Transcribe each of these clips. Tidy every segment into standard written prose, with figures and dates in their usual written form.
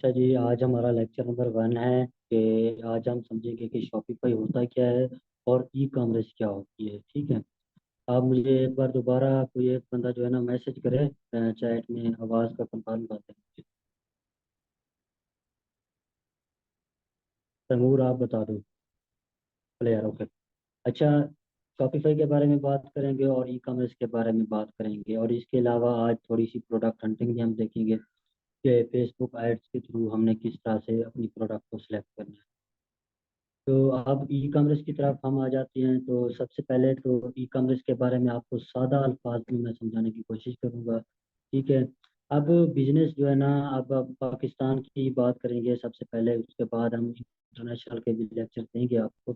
अच्छा जी, आज हमारा लेक्चर नंबर 1 है कि आज हम समझेंगे कि शॉपिफाई होता क्या है और ई कॉमर्स क्या होती है। ठीक है। आप मुझे एक बार दोबारा कोई एक बंदा जो है ना मैसेज करे चैट में आवाज़ का कंफर्म कर दें। तैमूर आप बता दो। Clear, okay. अच्छा, शॉपिफाई के बारे में बात करेंगे और ई कॉमर्स के बारे में बात करेंगे, और इसके अलावा आज थोड़ी सी प्रोडक्ट हंटिंग भी हम देखेंगे कि फेसबुक एड्स के थ्रू हमने किस तरह से अपनी प्रोडक्ट को सिलेक्ट करना है। तो अब ई कॉमर्स की तरफ हम आ जाते हैं। तो सबसे पहले तो ई कॉमर्स के बारे में आपको सादा अल्फाज में मैं समझाने की कोशिश करूंगा। ठीक है। अब बिजनेस जो है ना, अब पाकिस्तान की बात करेंगे सबसे पहले, उसके बाद हम इंटरनेशनल के भी लेक्चर देंगे आपको।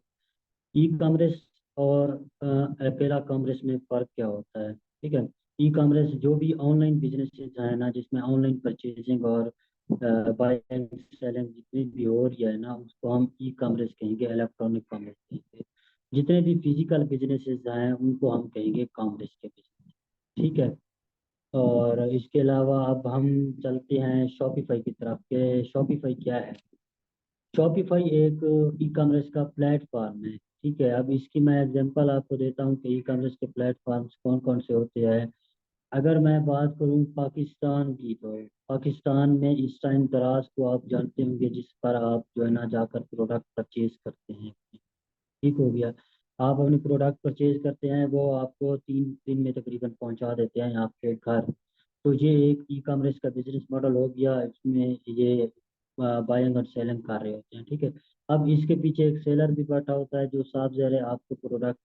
ई कॉमर्स और अकेला कॉमर्स में फ़र्क क्या होता है। ठीक है। ई कॉमर्स जो भी ऑनलाइन बिजनेसेस है ना, जिसमें ऑनलाइन परचेजिंग और बाइंग सेलिंग जितनी भी हो रही है ना, उसको हम ई कॉमर्स कहेंगे, इलेक्ट्रॉनिक कॉमर्स कहेंगे। जितने भी फिजिकल बिजनेसेस हैं उनको हम कहेंगे कॉमर्स के बिजनेस। ठीक है। और इसके अलावा अब हम चलते हैं शॉपिफाई की तरफ के शॉपिफाई क्या है। शॉपिफाई एक ई कॉमर्स का प्लेटफॉर्म है। ठीक है। अब इसकी मैं एग्जांपल आपको देता हूँ कि ई कॉमर्स के प्लेटफॉर्म्स कौन कौन से होते हैं। अगर मैं बात करूँ पाकिस्तान की, तो पाकिस्तान में इस टाइम दराज को आप जानते होंगे, जिस पर आप जो है ना जाकर प्रोडक्ट परचेज करते हैं। ठीक हो गया। आप अपनी प्रोडक्ट परचेज करते हैं, वो आपको 3 दिन में तकरीबन पहुंचा देते हैं आपके घर। तो ये एक ई कॉमर्स का बिजनेस मॉडल हो गया। इसमें ये बाइंग और सेलिंग कर रहे होते हैं। ठीक है। अब इसके पीछे एक सेलर भी बैठा होता है जो साफ ज़ाहिर है आपको प्रोडक्ट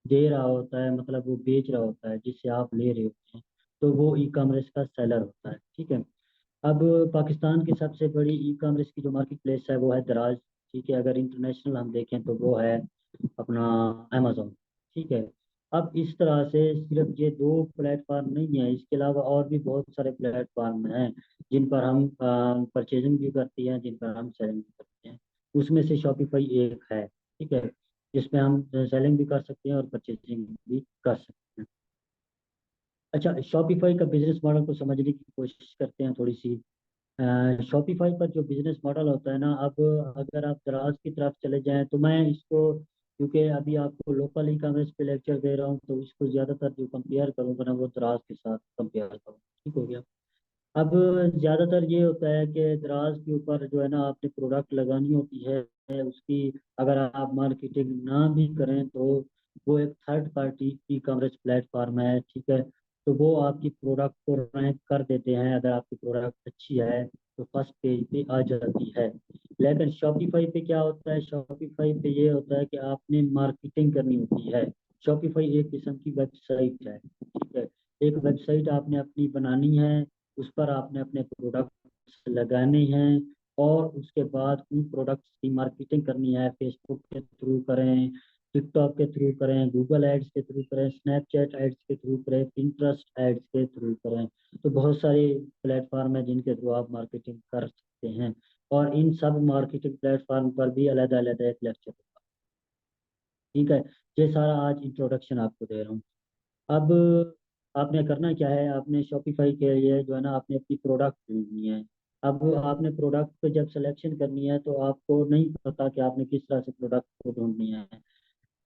दे रहा होता है, मतलब वो बेच रहा होता है जिससे आप ले रहे होते हैं। तो वो ई कॉमर्स का सेलर होता है। ठीक है। अब पाकिस्तान की सबसे बड़ी ई कॉमर्स की जो मार्केट प्लेस है वो है दराज। ठीक है। अगर इंटरनेशनल हम देखें तो वो है अपना अमेजोन। ठीक है। अब इस तरह से सिर्फ ये दो प्लेटफॉर्म नहीं है, इसके अलावा और भी बहुत सारे प्लेटफॉर्म हैं जिन पर हम परचेजिंग भी करती हैं, जिन पर हम सेलिंग भी करते हैं। उसमें से शॉपिफाई एक है। ठीक है। जिसमें हम सेलिंग भी कर सकते हैं और परचेजिंग भी कर सकते हैं। अच्छा, शॉपिफाई का बिजनेस मॉडल को समझने की कोशिश करते हैं थोड़ी सी। शॉपिफाई पर जो बिजनेस मॉडल होता है ना, अब अगर आप दराज की तरफ चले जाएं तो मैं इसको, क्योंकि अभी आपको लोकल ई कॉमर्स पे लेक्चर दे रहा हूँ, तो इसको ज़्यादातर जो कंपेयर करूँगा ना वो दराज के साथ कंपेयर करूँ। ठीक हो गया। अब ज़्यादातर ये होता है कि दराज के ऊपर जो है ना आपने प्रोडक्ट लगानी होती है, उसकी अगर आप मार्केटिंग ना भी करें तो वो एक third party e commerce platform है। ठीक है। तो वो आपकी प्रोडक्ट को रैंक कर देते हैं। अगर आपकी प्रोडक्ट अच्छी है तो फर्स्ट पेज पे आ जाती है। लेकिन शॉपिफाई पे क्या होता है, शॉपिफाई पे ये होता है कि आपने मार्केटिंग करनी होती है। शॉपिफाई एक किस्म की वेबसाइट है। ठीक है। एक वेबसाइट आपने अपनी बनानी है, उस पर आपने अपने प्रोडक्ट्स लगाने हैं, और उसके बाद उन प्रोडक्ट्स की मार्केटिंग करनी है। फेसबुक के थ्रू करें, टिकटॉक के थ्रू करें, गूगल एड्स के थ्रू करें, स्नैपचैट एड्स के थ्रू करें, पिंटरेस्ट एड्स के थ्रू करें। तो बहुत सारे प्लेटफॉर्म हैं जिनके थ्रू आप मार्केटिंग कर सकते हैं। और इन सब मार्केटिंग प्लेटफॉर्म पर भी अलग अलग एक लेक्चर होगा। ठीक है। ये सारा आज इंट्रोडक्शन आपको दे रहा हूँ। अब आपने करना क्या है, आपने शॉपिफाई के लिए जो है ना आपने अपनी प्रोडक्ट ढूंढनी है। अब आपने प्रोडक्ट पे जब सिलेक्शन करनी है तो आपको नहीं पता कि आपने किस तरह से प्रोडक्ट को ढूंढनी है।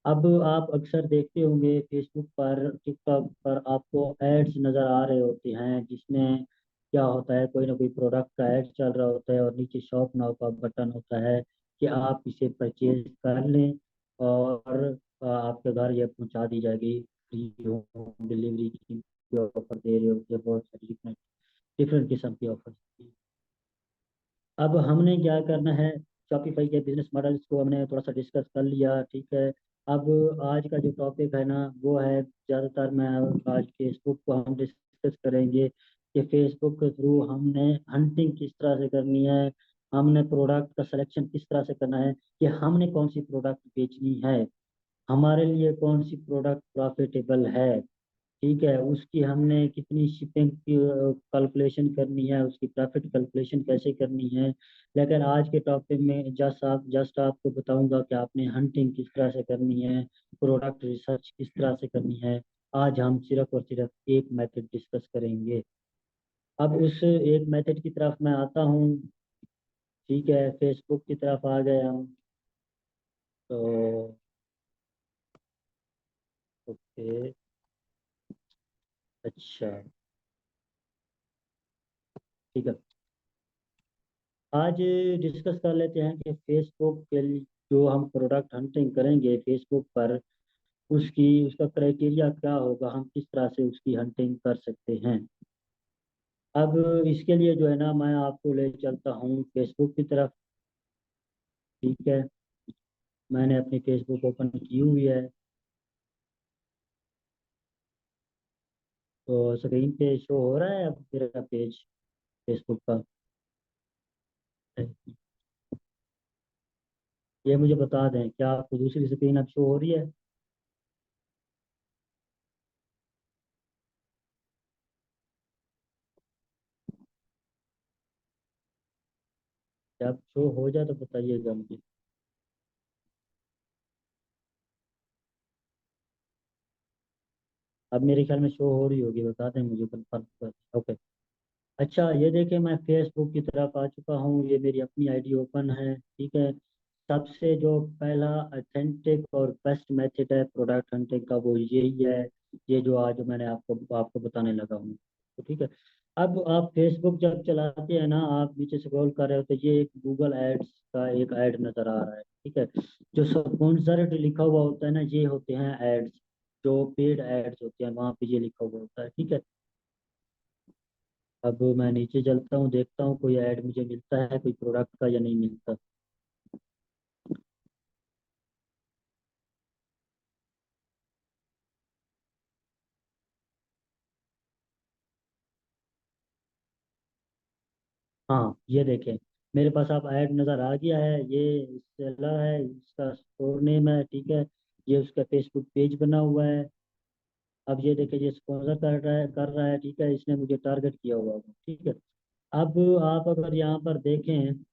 अब आप अक्सर देखते होंगे फेसबुक पर, टिकटॉक पर आपको एड्स नज़र आ रहे होते हैं, जिसमें क्या होता है, कोई ना कोई प्रोडक्ट का एड चल रहा होता है और नीचे शॉप नाउ का बटन होता है कि आप इसे परचेज कर लें और आपके घर ये पहुंचा दी जाएगी। फ्री होम डिलीवरी की ऑफर दे रहे होते हैं, बहुत सारी डिफरेंट डिफरेंट किस्म की ऑफर। अब हमने क्या करना है, शॉपिफाई के बिजनेस मॉडल्स को हमने थोड़ा सा डिस्कस कर लिया। ठीक है। अब आज का जो टॉपिक है ना वो है, ज़्यादातर मैं आज फेसबुक को हम डिस्कस करेंगे कि फेसबुक के थ्रू हमने हंटिंग किस तरह से करनी है, हमने प्रोडक्ट का सिलेक्शन किस तरह से करना है, कि हमने कौन सी प्रोडक्ट बेचनी है, हमारे लिए कौन सी प्रोडक्ट प्रॉफिटेबल है। ठीक है। उसकी हमने कितनी शिपिंग की कैलकुलेशन करनी है, उसकी प्रॉफिट कैलकुलेशन कैसे करनी है। लेकिन आज के टॉपिक में जस्ट आपको बताऊंगा कि आपने हंटिंग किस तरह से करनी है, प्रोडक्ट रिसर्च किस तरह से करनी है। आज हम सिर्फ और सिर्फ एक मेथड डिस्कस करेंगे। अब उस एक मेथड की तरफ मैं आता हूँ। ठीक है, फेसबुक की तरफ आ गए हम। तो ओके। अच्छा, ठीक है। आज डिस्कस कर लेते हैं कि फेसबुक के लिए जो हम प्रोडक्ट हंटिंग करेंगे फेसबुक पर, उसकी उसका क्राइटेरिया क्या होगा, हम किस तरह से उसकी हंटिंग कर सकते हैं। अब इसके लिए जो है ना, मैं आपको ले चलता हूँ फेसबुक की तरफ। ठीक है, मैंने अपनी फेसबुक ओपन की हुई है। तो स्क्रीन पे शो हो रहा है अब मेरा पेज फेसबुक का। ये मुझे बता दें, क्या आपको दूसरी स्क्रीन अब शो हो रही है? जब शो हो जाए तो बताइएगा मुझे। अब मेरे ख्याल में शो हो रही होगी, बता दें मुझे कंफर्म कर। ओके। अच्छा, ये देखिए मैं फेसबुक की तरफ आ चुका हूँ, ये मेरी अपनी आईडी ओपन है। ठीक है। सबसे जो पहला अथेंटिक और बेस्ट मेथड है प्रोडक्ट हंटिंग का, वो यही है। ये जो आज मैंने आपको आपको बताने लगा हूँ। तो ठीक है। अब आप फेसबुक जब चलाते हैं ना, आप नीचे स्क्रॉल कर रहे हो तो ये एक गूगल एड्स का एक ऐड नजर आ रहा है। ठीक है। जो स्पॉन्सर्ड लिखा हुआ होता है ना, ये होते हैं एड्स। जो पेड एड्स होते हैं वहाँ पे ये लिखा हुआ होता है। ठीक है। अब मैं नीचे चलता हूँ, देखता हूँ कोई ऐड मुझे मिलता है कोई प्रोडक्ट का या नहीं मिलता। हाँ, ये देखें, मेरे पास आप ऐड नज़र आ गया है। ये सेलर है, इसका स्टोर नेम है। ठीक है। ये उसका फेसबुक पेज बना हुआ है। अब ये देखें, ये स्पॉन्सर कर रहा है। ठीक है, इसने मुझे टारगेट किया हुआ है। ठीक है। अब आप अगर यहाँ पर देखें,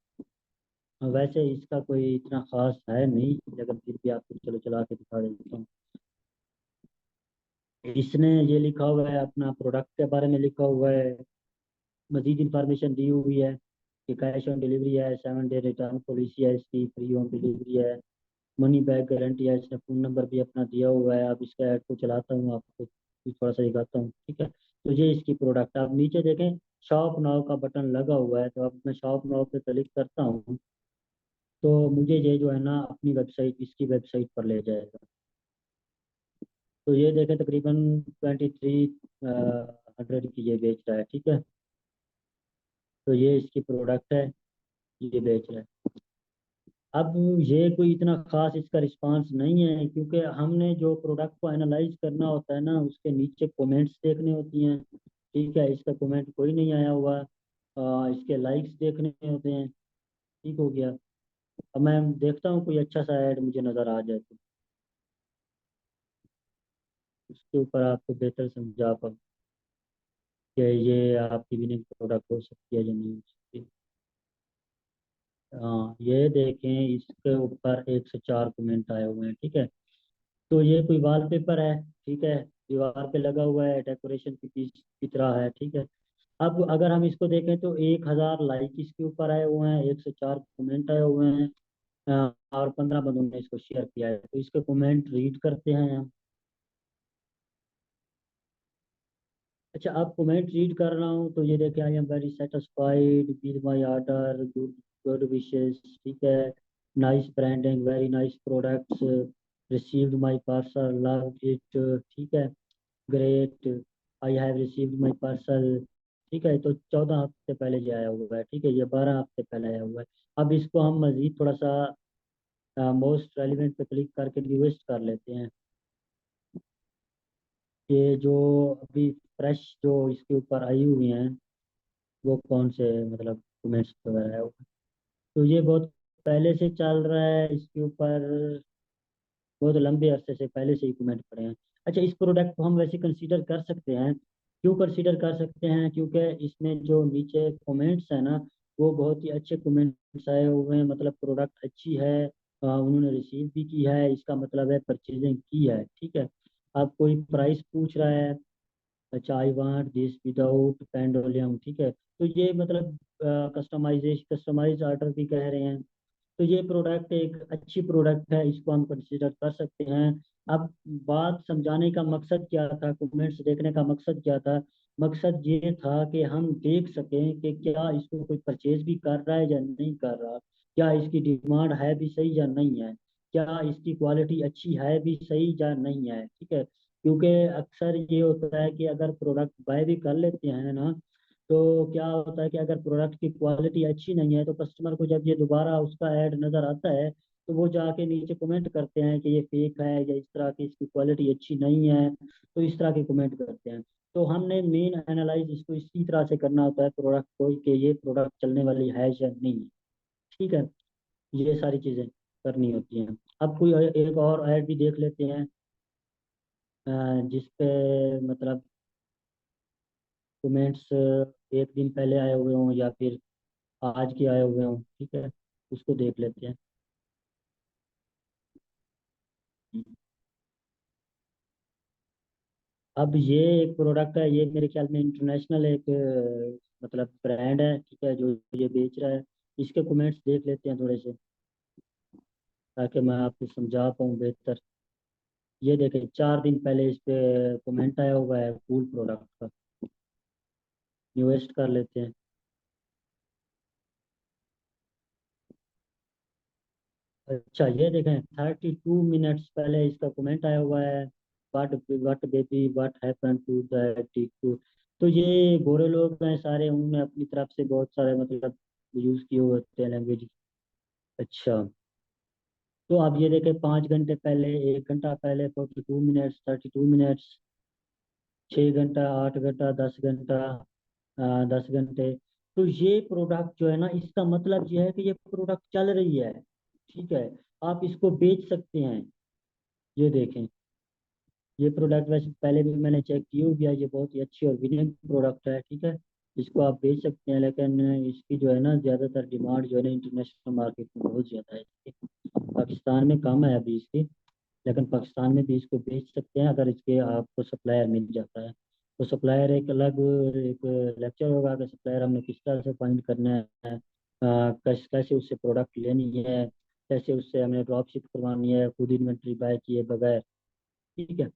वैसे इसका कोई इतना खास है नहीं, लेकिन फिर भी आपको चलो चला के दिखा देता हूँ। इसने ये लिखा हुआ है, अपना प्रोडक्ट के बारे में लिखा हुआ है। मजीद इंफॉर्मेशन दी हुई है कि कैश ऑन डिलीवरी है, 7 डे रिटर्न पॉलिसी है इसकी, फ्री होम डिलीवरी है, मनी बैक गारंटी है। इसने फ़ोन नंबर भी अपना दिया हुआ है। अब इसका ऐड को चलाता हूँ, आपको भी थोड़ा सा दिखाता हूँ। ठीक है। तो ये इसकी प्रोडक्ट, आप नीचे देखें शॉप नाउ का बटन लगा हुआ है। तो अब मैं शॉप नाउ पे क्लिक करता हूँ, तो मुझे ये जो है ना अपनी वेबसाइट, इसकी वेबसाइट पर ले जाएगा। तो ये देखें तकरीबन 2300 की ये बेच रहा है। ठीक है। तो ये इसकी प्रोडक्ट है, ये बेच रहा है। अब ये कोई इतना खास इसका रिस्पांस नहीं है, क्योंकि हमने जो प्रोडक्ट को एनालाइज करना होता है ना, उसके नीचे कमेंट्स देखने होती हैं। ठीक है, इसका कमेंट कोई नहीं आया हुआ। इसके लाइक्स देखने होते हैं। ठीक हो गया। अब मैं देखता हूँ कोई अच्छा सा ऐड मुझे नज़र आ जाए तो उसके ऊपर आपको बेहतर समझा पाऊँ कि ये आपकी विनिंग प्रोडक्ट हो सकती है या नहीं हो सकती। हाँ, ये देखें, इसके ऊपर 104 कमेंट आए हुए हैं। ठीक है। तो ये कोई वॉलपेपर है। ठीक है। दीवार पे लगा हुआ है, डेकोरेशन की पीस की तरह है। ठीक है। अब अगर हम इसको देखें तो 1000 लाइक इसके ऊपर आए हुए हैं, 104 कमेंट आए हुए हैं। और 15 बंदों ने इसको शेयर किया है। तो इसके कमेंट रीड करते हैं हम। अच्छा, आप कमेंट रीड कर रहा हूँ तो ये देखें, I am very satisfied with my order, good good wishes. ठीक है। Nice branding, very nice products, received my parcel, love it. ठीक है। Great, I have received my parcel. ठीक है। तो 14 हफ्ते पहले ये आया हुआ है। ठीक है, ये 12 हफ्ते पहले आया हुआ है। अब इसको हम मजीद थोड़ा सा मोस्ट रेलिवेंट पे क्लिक करके रिक्वेस्ट कर लेते हैं कि जो अभी फ्रेश जो इसके ऊपर आई हुई हैं वो कौन से, मतलब कमेंट्स वगैरह है। तो ये बहुत पहले से चल रहा है इसके ऊपर, बहुत लंबे अरसे से पहले से ही कमेंट पड़े हैं। अच्छा, इस प्रोडक्ट को हम वैसे कंसीडर कर सकते हैं। क्यों कंसीडर कर सकते हैं? क्योंकि इसमें जो नीचे कमेंट्स है ना, वो बहुत ही अच्छे कमेंट्स आए हुए हैं। मतलब प्रोडक्ट अच्छी है, उन्होंने रिसीव भी की है, इसका मतलब है परचेजिंग की है। ठीक है। अब कोई प्राइस पूछ रहा है, अच्छा, आई वांट दिस विदाउट पेंडोलियम। ठीक है। तो ये मतलब कस्टमाइज ऑर्डर भी कह रहे हैं। तो ये प्रोडक्ट एक अच्छी प्रोडक्ट है, इसको हम कंसिडर कर सकते हैं। अब बात समझाने का मकसद क्या था, कमेंट्स देखने का मकसद क्या था? मकसद ये था कि हम देख सकें कि क्या इसको कोई परचेज भी कर रहा है या नहीं कर रहा, क्या इसकी डिमांड है भी सही या नहीं है, क्या इसकी क्वालिटी अच्छी है भी सही या नहीं है। ठीक है, क्योंकि अक्सर ये होता है कि अगर प्रोडक्ट बाय भी कर लेते हैं ना, तो क्या होता है कि अगर प्रोडक्ट की क्वालिटी अच्छी नहीं है तो कस्टमर को जब ये दोबारा उसका ऐड नज़र आता है तो वो जाके नीचे कमेंट करते हैं कि ये फेक है या इस तरह की इसकी क्वालिटी अच्छी नहीं है, तो इस तरह के कमेंट करते हैं। तो हमने मेन एनालाइज इसको इसी तरह से करना होता है प्रोडक्ट को, कि ये प्रोडक्ट चलने वाली है या नहीं है। ठीक है, ये सारी चीज़ें करनी होती हैं। अब कोई एक और ऐड भी देख लेते हैं जिसपे मतलब कमेंट्स एक दिन पहले आए हुए हों या फिर आज के आए हुए हों। ठीक है, उसको देख लेते हैं। अब ये एक प्रोडक्ट है, ये मेरे ख्याल में इंटरनेशनल एक मतलब ब्रांड है, ठीक है, जो ये बेच रहा है। इसके कमेंट्स देख लेते हैं थोड़े से, ताकि मैं आपको समझा पाऊँ बेहतर। ये देखें, 4 दिन पहले इस पे कमेंट आया हुआ है कूल प्रोडक्ट का। इन्वेस्ट कर लेते हैं। अच्छा, ये देखें, 32 मिनट्स पहले इसका कमेंट आया हुआ है। What what baby what happen to that Tiku. तो ये गोरे लोग हैं सारे, उन्होंने अपनी तरफ से बहुत सारे मतलब यूज किए हुए होते हैं लैंग्वेज। अच्छा, तो आप ये देखें, 5 घंटे पहले, 1 घंटा पहले, 42 मिनट्स, 32 मिनट्स, 6 घंटा, 8 घंटा, 10 घंटा, 10 घंटे। तो ये प्रोडक्ट जो है ना, इसका मतलब ये है कि ये प्रोडक्ट चल रही है। ठीक है, आप इसको बेच सकते हैं। ये देखें, ये प्रोडक्ट वैसे पहले भी मैंने चेक की हुई है, ये बहुत ही अच्छी और विनिंग प्रोडक्ट है। ठीक है, इसको आप बेच सकते हैं, लेकिन इसकी जो है ना ज़्यादातर डिमांड जो है ना इंटरनेशनल मार्केट में बहुत ज़्यादा है इसकी। पाकिस्तान में कम है अभी इसकी, लेकिन पाकिस्तान में भी इसको बेच सकते हैं अगर इसके आपको सप्लायर मिल जाता है। तो सप्लायर एक अलग एक लेक्चर होगा कि सप्लायर हमने किस तरह से फाइंड करना है, कैसे उससे प्रोडक्ट लेनी है, कैसे उससे हमें ड्रॉप शिप करवानी है खुद इन्वेंट्री बाय किए बगैर। ठीक है,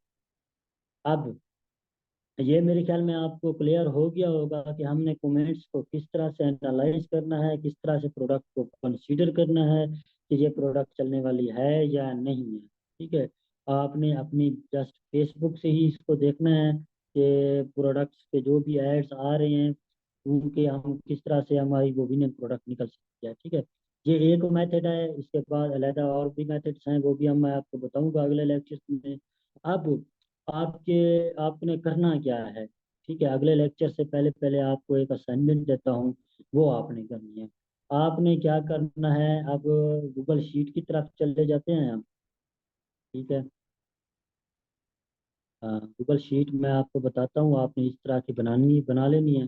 अब ये मेरे ख्याल में आपको क्लियर हो गया होगा कि हमने कमेंट्स को किस तरह से एनालाइज करना है, किस तरह से प्रोडक्ट को कंसीडर करना है कि ये प्रोडक्ट चलने वाली है या नहीं है। ठीक है, आपने अपनी जस्ट फेसबुक से ही इसको देखना है कि प्रोडक्ट्स के जो भी एड्स आ रहे हैं उनके हम किस तरह से हमारी वो विनिंग प्रोडक्ट निकल सकती है। ठीक है, ये एक मेथड है, इसके बाद अलग और भी मेथड्स हैं, वो भी हम मैं आपको बताऊंगा अगले लेक्चर में। अब आपके आपने करना क्या है? ठीक है, अगले लेक्चर से पहले पहले आपको एक असाइनमेंट देता हूँ, वो आपने करनी है। आपने क्या करना है, अब गूगल शीट की तरफ चले जाते हैं हम। ठीक है, गूगल शीट मैं आपको बताता हूँ, आपने इस तरह की बना लेनी है।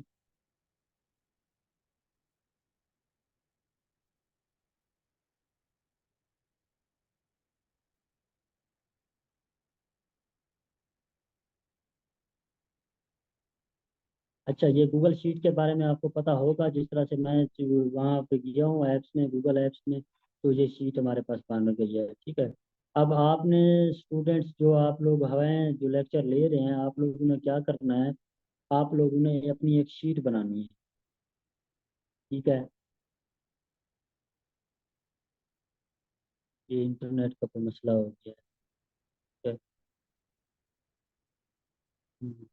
अच्छा, ये गूगल शीट के बारे में आपको पता होगा, जिस तरह से मैं वहाँ पे गया हूँ ऐप्स में, गूगल ऐप्स में, तो ये शीट हमारे पास बन गई है। ठीक है, अब आपने स्टूडेंट्स जो आप लोग हैं जो लेक्चर ले रहे हैं, आप लोगों ने क्या करना है, आप लोगों ने अपनी एक शीट बनानी है। ठीक है, ये इंटरनेट का कोई मसला हो गया है। ठीक है। हम्म।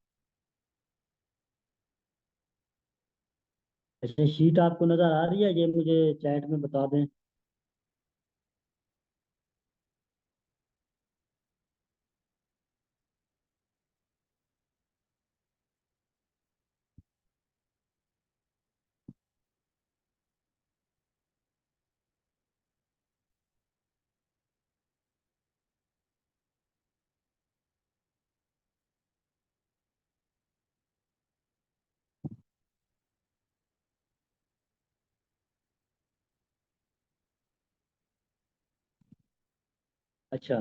अच्छा, शीट आपको नज़र आ रही है, ये मुझे चैट में बता दें। अच्छा,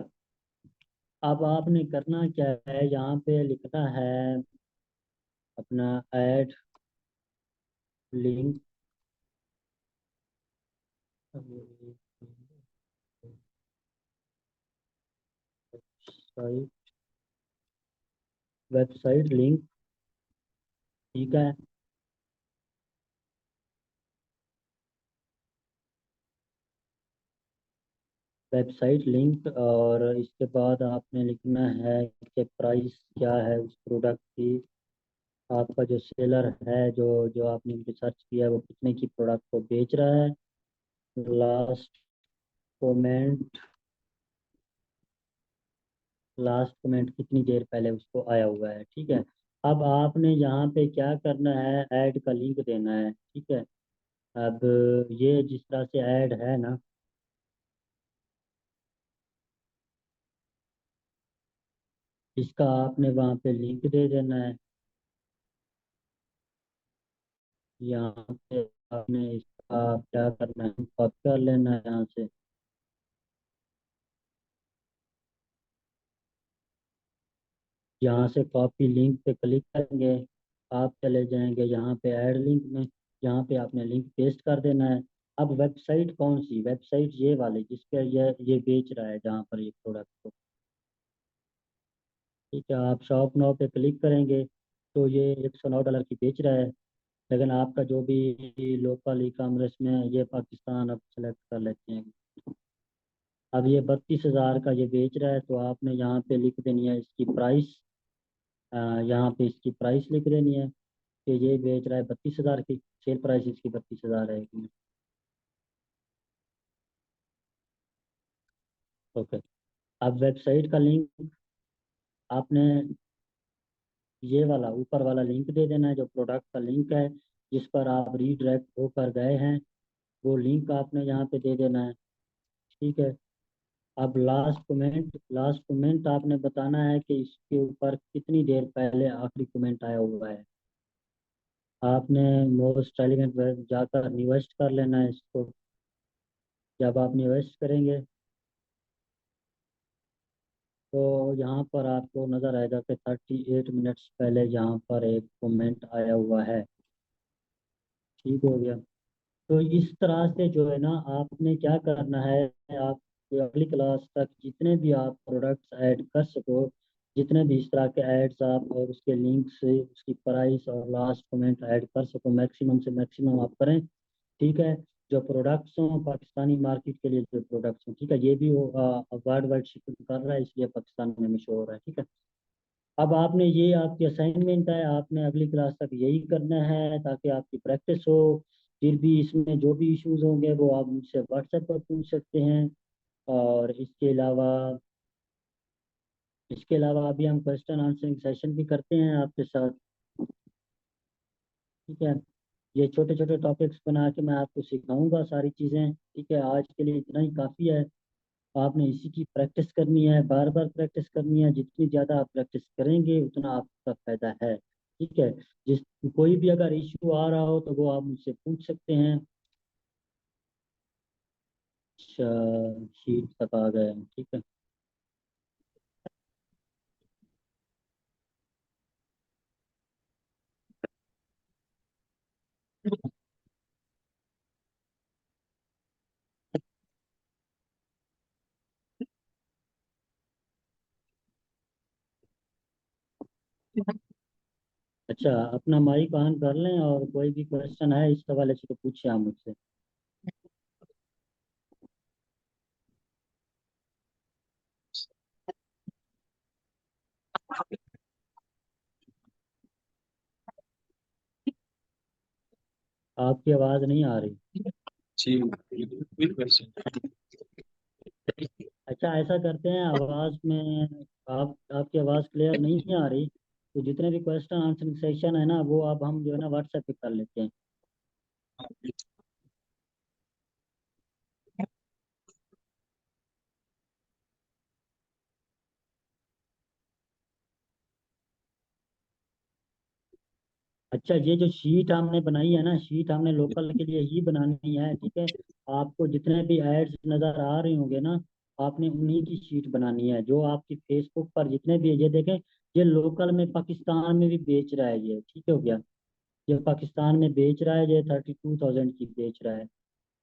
अब आपने करना क्या है, यहाँ पे लिखना है अपना add link website, website link, ठीक है। वेबसाइट लिंक, और इसके बाद आपने लिखना है कि प्राइस क्या है उस प्रोडक्ट की। आपका जो सेलर है, जो जो आपने रिसर्च किया है, वो कितने की प्रोडक्ट को बेच रहा है। लास्ट कमेंट, लास्ट कमेंट कितनी देर पहले उसको आया हुआ है, ठीक है। अब आपने यहाँ पे क्या करना है, ऐड का लिंक देना है, ठीक है। अब ये जिस तरह से ऐड है ना, इसका आपने वहाँ पे लिंक दे देना है। यहाँ पे आपने इसका क्या करना है, कॉपी कर लेना है यहाँ से। यहाँ से कॉपी लिंक पे क्लिक करेंगे, आप चले जाएंगे यहाँ पे ऐड लिंक में। यहाँ पे आपने लिंक पेस्ट कर देना है। अब वेबसाइट कौन सी, वेबसाइट ये वाली जिस पे ये बेच रहा है, जहाँ पर ये प्रोडक्ट को, ठीक है। आप शॉप नाउ पे क्लिक करेंगे तो ये $109 की बेच रहा है। लेकिन आपका जो भी लोकल ई कॉमर्स में है, ये पाकिस्तान अब सेलेक्ट कर लेते हैं। अब ये 32,000 का ये बेच रहा है, तो आपने यहाँ पे लिख देनी है इसकी प्राइस। यहाँ पे इसकी प्राइस लिख देनी है कि ये बेच रहा है 32,000 की, सेल प्राइस इसकी 32,000 है। ओके। अब वेबसाइट का लिंक आपने ये वाला ऊपर वाला लिंक दे देना है, जो प्रोडक्ट का लिंक है, जिस पर आप रीडायरेक्ट होकर गए हैं, वो लिंक आपने यहाँ पे दे देना है, ठीक है। अब लास्ट कमेंट आपने बताना है कि इसके ऊपर कितनी देर पहले आखिरी कमेंट आया हुआ है। आपने मोस्ट एलिगेंट वेब जाकर निवेस्ट कर लेना है इसको। जब आप निवेस्ट करेंगे तो यहाँ पर आपको नज़र आएगा कि 38 मिनट्स पहले यहाँ पर एक कमेंट आया हुआ है, ठीक हो गया। तो इस तरह से जो है ना, आपने क्या करना है, आप अगली क्लास तक जितने भी आप प्रोडक्ट्स ऐड कर सको, जितने भी इस तरह के एड्स आप और उसके लिंक से उसकी प्राइस और लास्ट कमेंट ऐड कर सको, मैक्सिमम से मैक्सिमम आप करें, ठीक है। जो प्रोडक्ट्स हों पाकिस्तानी मार्केट के लिए, जो प्रोडक्ट्स हों, ठीक है, ये भी वो वर्ल्ड वाइड शिपिंग कर रहा है, इसलिए पाकिस्तान में मशहूर हो रहा है, ठीक है। अब आपने ये आपकी असाइनमेंट है, आपने अगली क्लास तक यही करना है ताकि आपकी प्रैक्टिस हो। फिर भी इसमें जो भी इश्यूज होंगे वो आप मुझसे व्हाट्सएप पर पूछ सकते हैं। और इसके अलावा अभी हम क्वेश्चन आंसरिंग सेशन भी करते हैं आपके साथ, ठीक है। ये छोटे छोटे टॉपिक्स बना के मैं आपको सिखाऊंगा सारी चीज़ें, ठीक है। आज के लिए इतना ही काफ़ी है। आपने इसी की प्रैक्टिस करनी है, बार बार प्रैक्टिस करनी है। जितनी ज़्यादा आप प्रैक्टिस करेंगे उतना आपका फायदा है, ठीक है। जिस कोई भी अगर इश्यू आ रहा हो तो वो आप मुझसे पूछ सकते हैं। अच्छा, शीट तक आ गए हैं, ठीक है। अच्छा, अपना माइक ऑन कर लें, और कोई भी क्वेश्चन है इस हवाले से तो पूछिए आप मुझसे। आपकी आवाज़ नहीं आ रही। जी बिल्कुल क्वेश्चन। अच्छा, ऐसा करते हैं, आवाज़ में आपकी आवाज़ क्लियर नहीं आ रही, तो जितने भी क्वेश्चन आंसरिंग सेशन है ना, वो अब हम जो है ना व्हाट्सएप पे कर लेते हैं। अच्छा, ये जो शीट हमने बनाई है ना, शीट हमने लोकल के लिए ही बनानी है, ठीक है। आपको जितने भी एड्स नज़र आ रहे होंगे ना, आपने उन्हीं की शीट बनानी है। जो आपकी फेसबुक पर जितने भी है, ये देखें, ये लोकल में पाकिस्तान में भी बेच रहा है ये, ठीक हो गया। ये पाकिस्तान में बेच रहा है, ये 32,000 की बेच रहा है।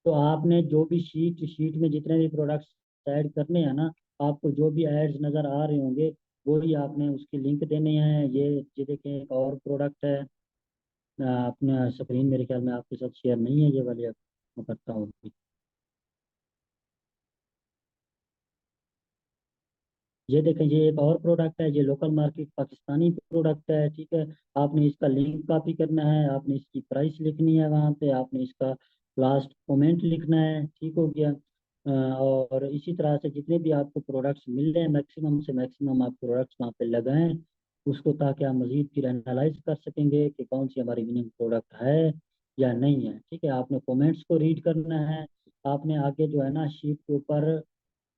तो आपने जो भी शीट शीट में जितने भी प्रोडक्ट्स ऐड करने हैं ना, आपको जो भी एड्स नज़र आ रहे होंगे वही आपने उसकी लिंक देने हैं। ये देखें, एक और प्रोडक्ट है। अपना स्क्रीन मेरे ख्याल में आपके साथ शेयर नहीं है ये वाली, अब मैं करता हूँ। ये देखें, ये एक और प्रोडक्ट है, ये लोकल मार्केट पाकिस्तानी प्रोडक्ट है, ठीक है। आपने इसका लिंक कॉपी करना है, आपने इसकी प्राइस लिखनी है, वहाँ पे आपने इसका लास्ट कमेंट लिखना है, ठीक हो गया। और इसी तरह से जितने भी आपको प्रोडक्ट्स मिल रहे हैं, मैक्सिमम से मैक्सिमम आप प्रोडक्ट्स वहाँ पे लगाएं उसको, ताकि आप मजीद फिर एनालाइज कर सकेंगे कि कौन सी हमारी विनिंग प्रोडक्ट है या नहीं है, ठीक है। आपने कमेंट्स को रीड करना है। आपने आगे जो है ना शीट के ऊपर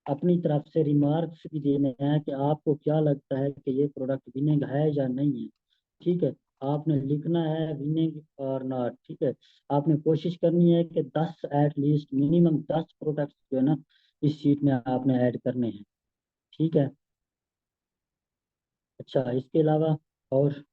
अपनी तरफ से रिमार्क्स भी देने हैं कि आपको क्या लगता है कि ये प्रोडक्ट विनिंग है या नहीं है, ठीक है। आपने लिखना है विनिंग और नॉट, ठीक है। आपने कोशिश करनी है कि 10 एट लीस्ट मिनिमम 10 प्रोडक्ट्स जो है ना इस शीट में आपने ऐड करने हैं, ठीक है। अच्छा, इसके अलावा और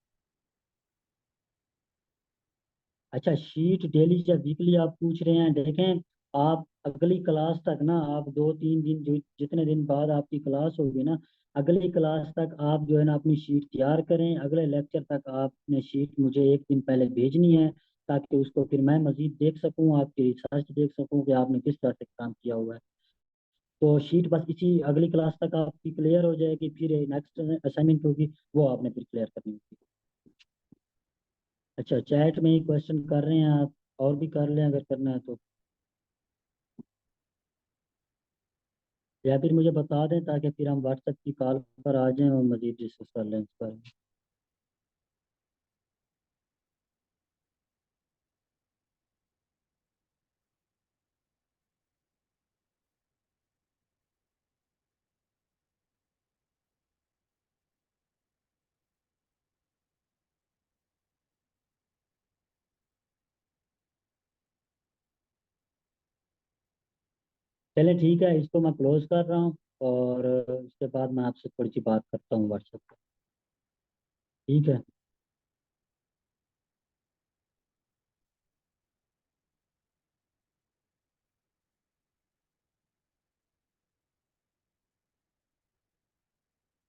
अच्छा, शीट डेली या वीकली आप पूछ रहे हैं, देखें आप अगली क्लास तक ना, आप 2-3 दिन जो जितने दिन बाद आपकी क्लास होगी ना, अगली क्लास तक आप जो है ना अपनी शीट तैयार करें। अगले लेक्चर तक आपने शीट मुझे एक दिन पहले भेजनी है, ताकि उसको फिर मैं मजीद देख सकूं, आपकी रिसर्च देख सकूं कि आपने किस तरह से काम किया हुआ है। तो शीट बस इसी अगली क्लास तक आपकी क्लियर हो जाएगी, फिर नेक्स्ट असाइनमेंट होगी वो आपने फिर क्लियर करनी होगी। अच्छा, चैट में ही क्वेश्चन कर रहे हैं आप, और भी कर लें अगर करना है तो, या फिर मुझे बता दें ताकि फिर हम व्हाट्सएप की कॉल पर आ जाएं और मजीद डिस्कस कर लें इस पर। चलें ठीक है, इसको मैं क्लोज कर रहा हूँ, और इसके बाद मैं आपसे थोड़ी सी बात करता हूँ व्हाट्सएप पर, ठीक है।